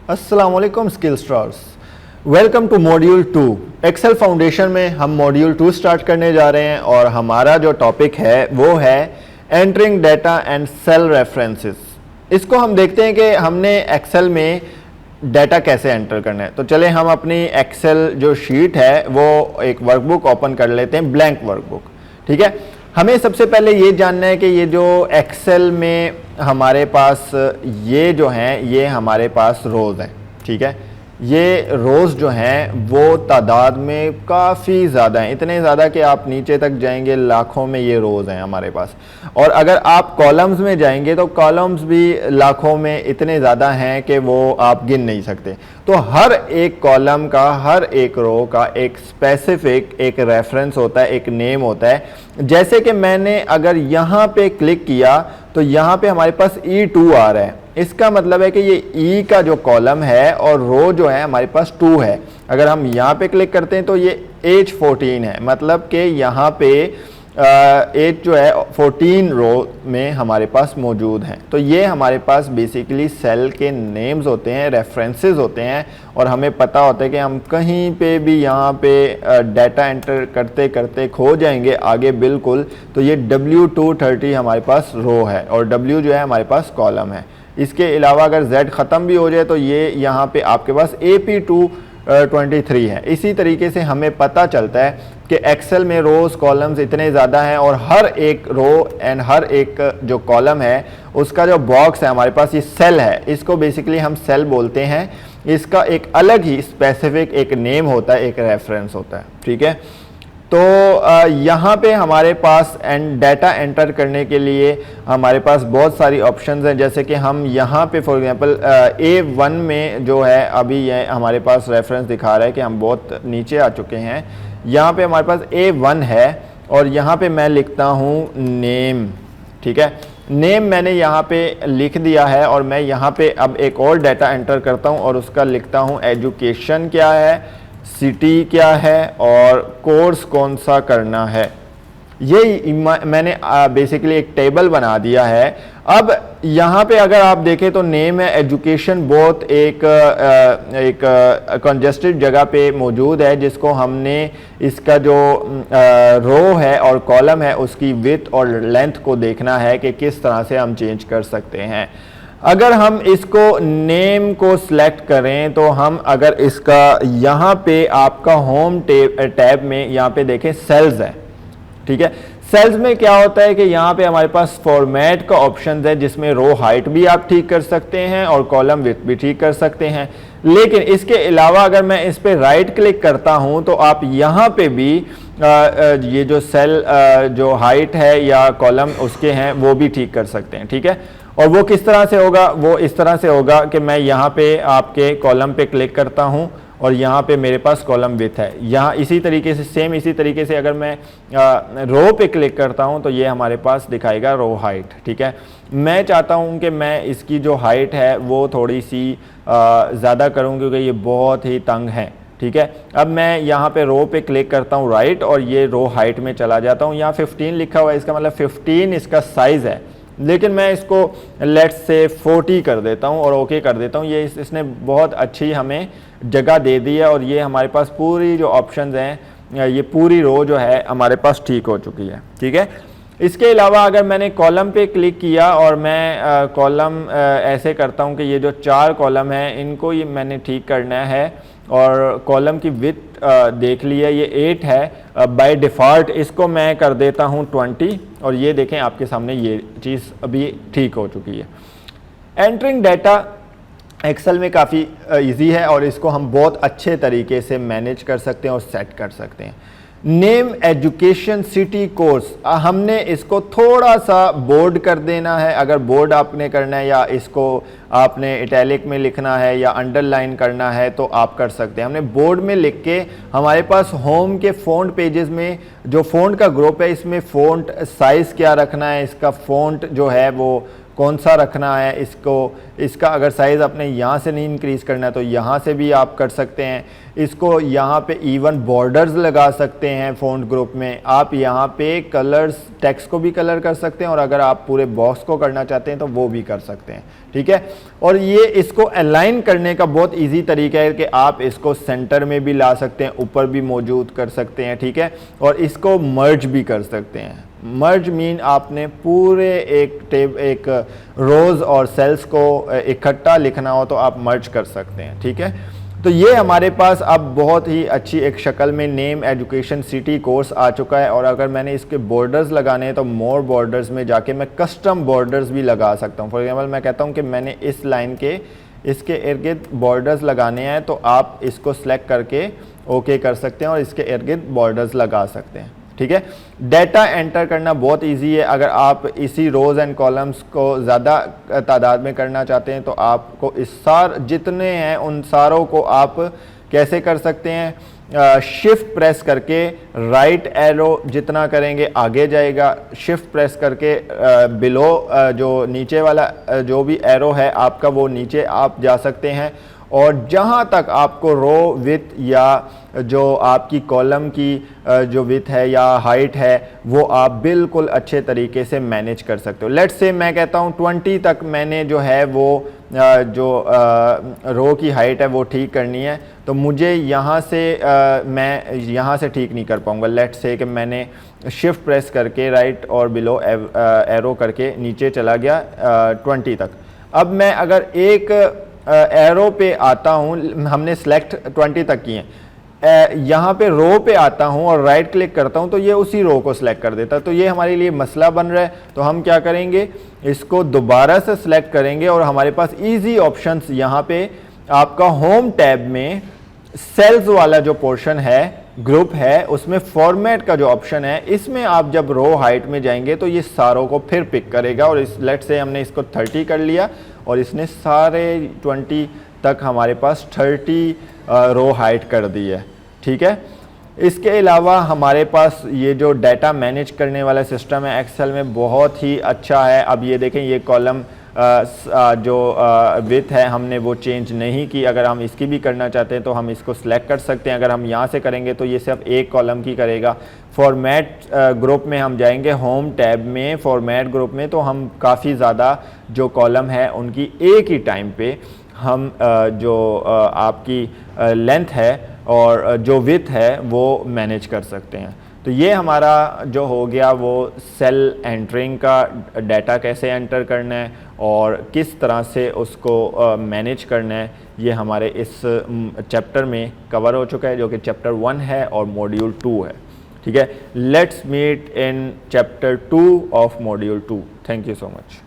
अस्सलामुअलैकुम skill stars, welcome to module 2। Excel foundation में हम मॉड्यूल 2 स्टार्ट करने जा रहे हैं और हमारा जो टॉपिक है वो है entering data and cell references. इसको हम देखते हैं कि हमने एक्सेल में डाटा कैसे एंटर करना है। तो चले हम अपनी एक्सेल जो शीट है वो एक वर्कबुक ओपन कर लेते हैं, ब्लैंक वर्कबुक। ठीक है, हमें सबसे पहले ये जानना है कि ये जो एक्सेल में हमारे पास ये जो हैं ये हमारे पास रोज़ हैं। ठीक है, ये रोज़ जो हैं वो तादाद में काफ़ी ज़्यादा हैं, इतने ज़्यादा कि आप नीचे तक जाएंगे लाखों में ये रोज़ हैं हमारे पास। और अगर आप कॉलम्स में जाएंगे तो कॉलम्स भी लाखों में इतने ज़्यादा हैं कि वो आप गिन नहीं सकते। तो हर एक कॉलम का, हर एक रो का एक स्पेसिफिक एक रेफरेंस होता है, एक नेम होता है। जैसे कि मैंने अगर यहाँ पे क्लिक किया तो यहाँ पे हमारे पास E2 आ रहा है, इसका मतलब है कि ये E का जो कॉलम है और रो जो है हमारे पास 2 है। अगर हम यहाँ पे क्लिक करते हैं तो ये H14 है, मतलब कि यहाँ पे H जो है 14 रो में हमारे पास मौजूद हैं। तो ये हमारे पास बेसिकली सेल के नेम्स होते हैं, रेफरेंसेस होते हैं, और हमें पता होता है कि हम कहीं पे भी यहाँ पे डाटा एंटर करते करते खो जाएंगे आगे बिल्कुल। तो ये W230 हमारे पास रो है और W जो है हमारे पास कॉलम है। इसके अलावा अगर Z ख़त्म भी हो जाए तो ये यहाँ पे आपके पास AP223 है। इसी तरीके से हमें पता चलता है कि एक्सेल में रोज़ कॉलम्स इतने ज़्यादा हैं और हर एक रो एंड हर एक जो कॉलम है उसका जो बॉक्स है हमारे पास, ये सेल है, इसको बेसिकली हम सेल बोलते हैं। इसका एक अलग ही स्पेसिफिक एक नेम होता है, एक रेफरेंस होता है। ठीक है, तो यहाँ पे हमारे पास डाटा एंटर करने के लिए हमारे पास बहुत सारी ऑप्शंस हैं। जैसे कि हम यहाँ पे फॉर एग्जांपल A1 में जो है अभी ये हमारे पास रेफरेंस दिखा रहा है कि हम बहुत नीचे आ चुके हैं। यहाँ पे हमारे पास A1 है और यहाँ पे मैं लिखता हूँ नेम। ठीक है, नेम मैंने यहाँ पे लिख दिया है और मैं यहाँ पे अब एक और डाटा एंटर करता हूँ और उसका लिखता हूँ एजुकेशन क्या है, सिटी क्या है और कोर्स कौन सा करना है। ये मैंने बेसिकली एक टेबल बना दिया है। अब यहाँ पे अगर आप देखें तो नेम है, एजुकेशन बहुत एक कंजेस्टेड जगह पे मौजूद है, जिसको हमने इसका जो रो है और कॉलम है उसकी विड्थ और लेंथ को देखना है कि किस तरह से हम चेंज कर सकते हैं। अगर हम इसको नेम को सिलेक्ट करें तो हम अगर इसका यहाँ पे आपका होम टैब में यहाँ पे देखें सेल्स है। ठीक है, सेल्स में क्या होता है कि यहाँ पे हमारे पास फॉर्मेट का ऑप्शन है जिसमें रो हाइट भी आप ठीक कर सकते हैं और कॉलम विड्थ भी ठीक कर सकते हैं। लेकिन इसके अलावा अगर मैं इस पे राइट क्लिक करता हूँ तो आप यहाँ पे भी ये जो सेल जो हाइट है या कॉलम उसके हैं वो भी ठीक कर सकते हैं। ठीक है, और वो किस तरह से होगा, वो इस तरह से होगा कि मैं यहाँ पे आपके कॉलम पे क्लिक करता हूँ और यहाँ पे मेरे पास कॉलम विड्थ है। यहाँ इसी तरीके से सेम इसी तरीके से अगर मैं रो पे क्लिक करता हूँ तो ये हमारे पास दिखाएगा रो हाइट। ठीक है, मैं चाहता हूँ कि मैं इसकी जो हाइट है वो थोड़ी सी ज़्यादा करूँ क्योंकि ये बहुत ही तंग है। ठीक है, अब मैं यहाँ पे रो पे क्लिक करता हूँ राइट और ये रो हाइट में चला जाता हूँ। यहाँ 15 लिखा हुआ है, इसका मतलब 15 इसका साइज़ है, लेकिन मैं इसको लेट्स से 40 कर देता हूँ और ओके कर देता हूँ। ये इसने बहुत अच्छी हमें जगह दे दी है और ये हमारे पास पूरी जो ऑप्शंस हैं ये पूरी रो जो है हमारे पास ठीक हो चुकी है। ठीक है, इसके अलावा अगर मैंने कॉलम पे क्लिक किया और मैं कॉलम ऐसे करता हूँ कि ये जो 4 कॉलम हैं इनको ये मैंने ठीक करना है और कॉलम की विड्थ देख लिया ये 8 है बाय डिफ़ॉल्ट, इसको मैं कर देता हूँ 20 और ये देखें आपके सामने ये चीज़ अभी ठीक हो चुकी है। एंटरिंग डाटा एक्सेल में काफ़ी इजी है और इसको हम बहुत अच्छे तरीके से मैनेज कर सकते हैं और सेट कर सकते हैं। नेम, एजुकेशन, सिटी, कोर्स, हमने इसको थोड़ा सा बोल्ड कर देना है। अगर बोल्ड आपने करना है या इसको आपने इटैलिक में लिखना है या अंडरलाइन करना है तो आप कर सकते हैं। हमने बोर्ड में लिख के हमारे पास होम के फ़ॉन्ट पेजेस में जो फ़ॉन्ट का ग्रुप है इसमें फ़ॉन्ट साइज़ क्या रखना है, इसका फ़ॉन्ट जो है वो कौन सा रखना है इसको, इसका अगर साइज़ अपने यहाँ से नहीं इंक्रीज़ करना है तो यहाँ से भी आप कर सकते हैं। इसको यहाँ पे इवन बॉर्डर्स लगा सकते हैं फ़ॉन्ट ग्रुप में। आप यहाँ पे कलर्स, टेक्स्ट को भी कलर कर सकते हैं और अगर आप पूरे बॉक्स को करना चाहते हैं तो वो भी कर सकते हैं, ठीक है। और ये इसको अलाइन करने का बहुत इजी तरीका है कि आप इसको सेंटर में भी ला सकते हैं, ऊपर भी मौजूद कर सकते हैं, ठीक है। और इसको मर्ज भी कर सकते हैं। मर्ज मीन आपने पूरे एक रोज़ और सेल्स को इकट्ठा लिखना हो तो आप मर्ज कर सकते हैं, ठीक है। तो ये हमारे पास अब बहुत ही अच्छी एक शक्ल में नेम एजुकेशन सिटी कोर्स आ चुका है। और अगर मैंने इसके बॉर्डर्स लगाने हैं तो मोर बॉर्डर्स में जाके मैं कस्टम बॉर्डर्स भी लगा सकता हूँ। फॉर एग्जांपल मैं कहता हूँ कि मैंने इस लाइन के इसके इर्द गिर्द बॉर्डर्स लगाने हैं तो आप इसको सिलेक्ट करके ओके कर सकते हैं और इसके इर्द गिर्द बॉर्डर्स लगा सकते हैं, ठीक है। डाटा एंटर करना बहुत इजी है। अगर आप इसी रोज़ एंड कॉलम्स को ज़्यादा तादाद में करना चाहते हैं तो आपको इस जितने हैं उन सारों को आप कैसे कर सकते हैं, शिफ्ट प्रेस करके राइट एरो जितना करेंगे आगे जाएगा, शिफ्ट प्रेस करके बिलो जो नीचे वाला जो भी एरो है आपका वो नीचे आप जा सकते हैं। और जहाँ तक आपको रो विथ या जो आपकी कॉलम की जो विथ है या हाइट है वो आप बिल्कुल अच्छे तरीके से मैनेज कर सकते हो। लेट्स से मैं कहता हूँ 20 तक मैंने जो है वो जो रो की हाइट है वो ठीक करनी है, तो मुझे यहाँ से मैं यहाँ से ठीक नहीं कर पाऊँगा। लेट्स से कि मैंने शिफ्ट प्रेस करके राइट और बिलो एरो करके नीचे चला गया 20 तक। अब मैं अगर एक एरो पे आता हूँ, हमने सेलेक्ट 20 तक किए हैं, यहाँ पे रो पे आता हूँ और राइट क्लिक करता हूँ तो ये उसी रो को सिलेक्ट कर देता है। तो ये हमारे लिए मसला बन रहा है। तो हम क्या करेंगे, इसको दोबारा से सिलेक्ट करेंगे और हमारे पास इजी ऑप्शंस यहाँ पे आपका होम टैब में सेल्स वाला जो पोर्शन है, ग्रुप है, उसमें फॉर्मेट का जो ऑप्शन है, इसमें आप जब रो हाइट में जाएंगे तो ये सारों को फिर पिक करेगा। और इस लेट से हमने इसको 30 कर लिया और इसने सारे 20 तक हमारे पास 30 रो हाइट कर दी है, ठीक है। इसके अलावा हमारे पास ये जो डाटा मैनेज करने वाला सिस्टम है एक्सेल में बहुत ही अच्छा है। अब ये देखें, ये कॉलम जो विथ है हमने वो चेंज नहीं की। अगर हम इसकी भी करना चाहते हैं तो हम इसको सिलेक्ट कर सकते हैं। अगर हम यहाँ से करेंगे तो ये सिर्फ एक कॉलम की करेगा। फॉर्मेट ग्रुप में हम जाएंगे, होम टैब में फॉर्मेट ग्रुप में, तो हम काफ़ी ज़्यादा जो कॉलम है उनकी एक ही टाइम पे हम जो आपकी लेंथ है और जो विथ है वो मैनेज कर सकते हैं। तो ये हमारा जो हो गया वो सेल एंटरिंग का, डाटा कैसे एंटर करना है और किस तरह से उसको मैनेज करना है, ये हमारे इस चैप्टर में कवर हो चुका है, जो कि चैप्टर 1 है और मॉड्यूल 2 है, ठीक है। Let's meet in chapter 2 of module 2। Thank you so much.